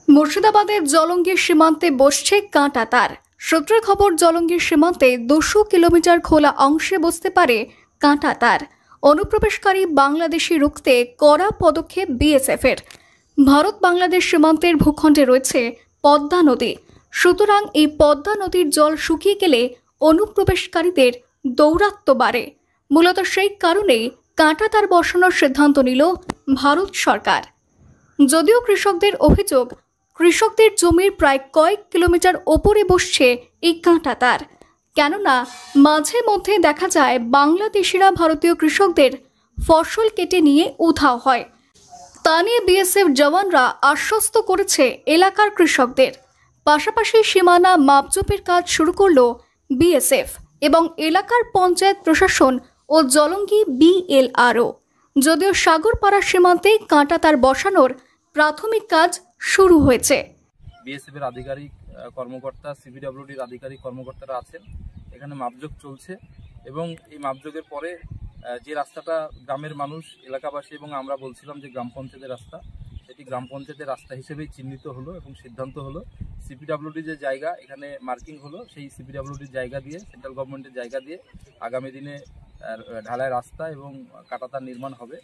মুর্শিদাবাদের জলঙ্গির সীমান্তে বসছে কাঁটা তার। সূত্রের খবর, জলঙ্গির সীমান্তে 200 কিলোমিটার খোলা অংশে বসতে পারে কাঁটা তার। অনুপ্রবেশকারী বাংলাদেশি রুখতে কড়া পদক্ষেপ বিএসএফের। ভারত বাংলাদেশ সীমান্তের ভূখণ্ডে রয়েছে পদ্মা নদী। সুতরাং এই পদ্মা নদীর জল শুকিয়ে গেলে অনুপ্রবেশকারীদের দৌরাত্ম্য বাড়ে। মূলত সেই কারণেই কাঁটা তার বসানোর সিদ্ধান্ত নিল ভারত সরকার। যদিও কৃষকদের অভিযোগ, কৃষকদের জমির প্রায় কয়েক কিলোমিটার ওপরে বসছে এই কাঁটা তার। কেননা মাঝে মধ্যে দেখা যায় বাংলাদেশিরা ভারতীয় কৃষকদের ফসল কেটে নিয়ে উধাও হয়। তা নিয়ে বিএসএফ জওয়ানরা আশ্বস্ত করেছে এলাকার কৃষকদের। পাশাপাশি সীমানা মাপজোপের কাজ শুরু করল বিএসএফ এবং এলাকার পঞ্চায়েত প্রশাসন ও জলঙ্গি বিএলআরও। যদিও সাগরপাড়া সীমান্তে কাঁটা তার বসানোর প্রাথমিক কাজ শুরু হয়েছে। বিএসএফ এর আধিকারিক কর্মকর্তা, সিপিডব্লিউডির আধিকারিক কর্মকর্তারা আছেন। এখানে মাপজোক চলছে এবং এই মাপজোকের পরে যে রাস্তাটা গ্রামের মানুষ, এলাকাবাসী এবং আমরা বলছিলাম যে গ্রাম পঞ্চায়েতের রাস্তা, সেটি গ্রাম পঞ্চায়েতের রাস্তা হিসেবেই চিহ্নিত হলো এবং সিদ্ধান্ত হলো সিপিডব্লিউডি যে জায়গা এখানে মার্কিং হলো, সেই সিপিডব্লিউডির জায়গা দিয়ে, সেন্ট্রাল গভর্নমেন্টের জায়গা দিয়ে আগামী দিনে ঢালাই রাস্তা এবং কাঁটাতার নির্মাণ হবে।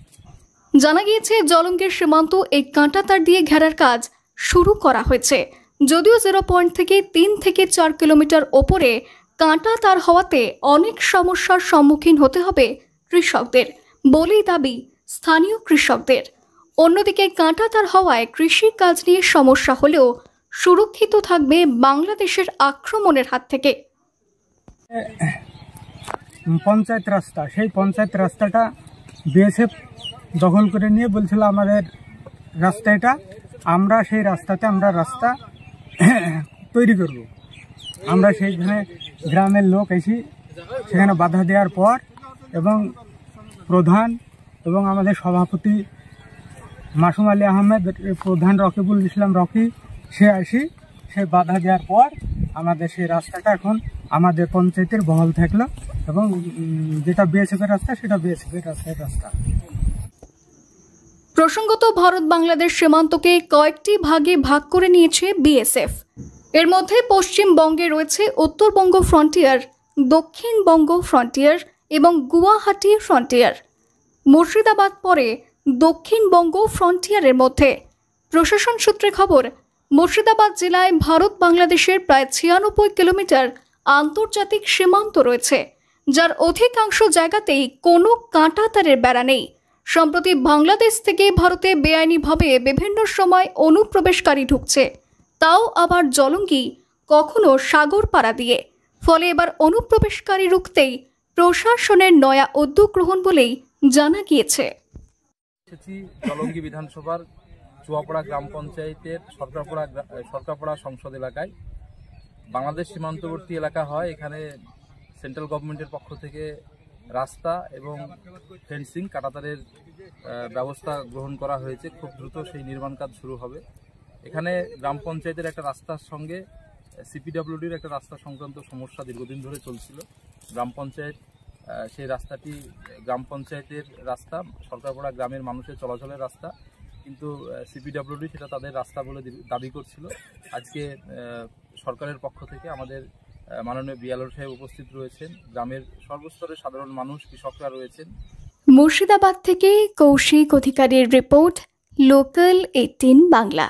জানা গিয়েছে জলঙ্গির সীমান্ত এই কাঁটাতার দিয়ে ঘেরার কাজ শুরু করা হয়েছে। যদিও 0 পয়েন্ট থেকে 3 থেকে 4 কিলোমিটার ওপরে কাঁটা তার হওয়াতে অনেক সমস্যার সম্মুখীন হতে হবে কৃষকদের বলেই দাবি স্থানীয় কৃষকদের। অন্যদিকে কাঁটা তার হওয়ায় কৃষি কাজ নিয়ে সমস্যা হলেও সুরক্ষিত থাকবে বাংলাদেশের আক্রমণের হাত থেকে। পঞ্চায়েত রাস্তা, সেই পঞ্চায়েত রাস্তাটা বিএসএফ দখল করে নিয়ে বলছিল আমাদের রাস্তা এটা, আমরা সেই রাস্তাতে রাস্তা তৈরি করব। আমরা সেইখানে গ্রামের লোক এসে সেখানে বাধা দেওয়ার পর এবং প্রধান এবং আমাদের সভাপতি মাসুম আলী আহমেদ, প্রধান রকিবুল ইসলাম রকি, সে বাধা দেওয়ার পর আমাদের সেই রাস্তাটা এখন আমাদের পঞ্চায়েতের বহাল থাকলো এবং যেটা বিএসএফের রাস্তা সেটা বিএসএফের রাস্তা। প্রসঙ্গত, ভারত বাংলাদেশ সীমান্তকে কয়েকটি ভাগে ভাগ করে নিয়েছে বিএসএফ। এর মধ্যে পশ্চিমবঙ্গে রয়েছে উত্তরবঙ্গ ফ্রন্টিয়ার, দক্ষিণবঙ্গ ফ্রন্টিয়ার এবং গুয়াহাটি ফ্রন্টিয়ার। মুর্শিদাবাদ পরে দক্ষিণবঙ্গ ফ্রন্টিয়ারের মধ্যে। প্রশাসন সূত্রে খবর, মুর্শিদাবাদ জেলায় ভারত বাংলাদেশের প্রায় 96 কিলোমিটার আন্তর্জাতিক সীমান্ত রয়েছে, যার অধিকাংশ জায়গাতেই কোনো কাঁটা তারের বেড়া নেই। সম্প্রতি বাংলাদেশ থেকে ভারতে বেআইনিভাবে বিভিন্ন সময় অনুপ্রবেশকারী ঢুকছে, তাও আবার জলঙ্গি, কখনো সাগরপাড়া দিয়ে। ফলে এবার অনুপ্রবেশকারী রুখতেই প্রশাসনের নয়া উদ্যোগ গ্রহণ বলেই জানা গিয়েছে। জলঙ্গি বিধানসভার চুয়াপাড়া গ্রাম পঞ্চায়েতের সরকারপাড়া সংসদ এলাকায় বাংলাদেশ সীমান্তবর্তী এলাকা হয়। এখানে সেন্ট্রাল গভর্নমেন্টের পক্ষ থেকে রাস্তা এবং ফেন্সিং, কাঁটাতারের ব্যবস্থা গ্রহণ করা হয়েছে। খুব দ্রুত সেই নির্মাণ কাজ শুরু হবে। এখানে গ্রাম পঞ্চায়েতের একটা রাস্তার সঙ্গে সিপিডব্লিউডির একটা রাস্তা সংক্রান্ত সমস্যা দীর্ঘদিন ধরে চলছিল। গ্রাম পঞ্চায়েত সেই রাস্তাটি গ্রাম পঞ্চায়েতের রাস্তা, সরকারপাড়া গ্রামের মানুষের চলাচলের রাস্তা, কিন্তু সিপিডব্লিউডি সেটা তাদের রাস্তা বলে দাবি করছিল। আজকে সরকারের পক্ষ থেকে আমাদের মাননীয় বিএলআর সাহেব উপস্থিত রয়েছেন, গ্রামের সর্বস্তরের সাধারণ মানুষ, কৃষকরা রয়েছেন। মুর্শিদাবাদ থেকে কৌশিক অধিকারীর রিপোর্ট, লোকাল 18 বাংলা।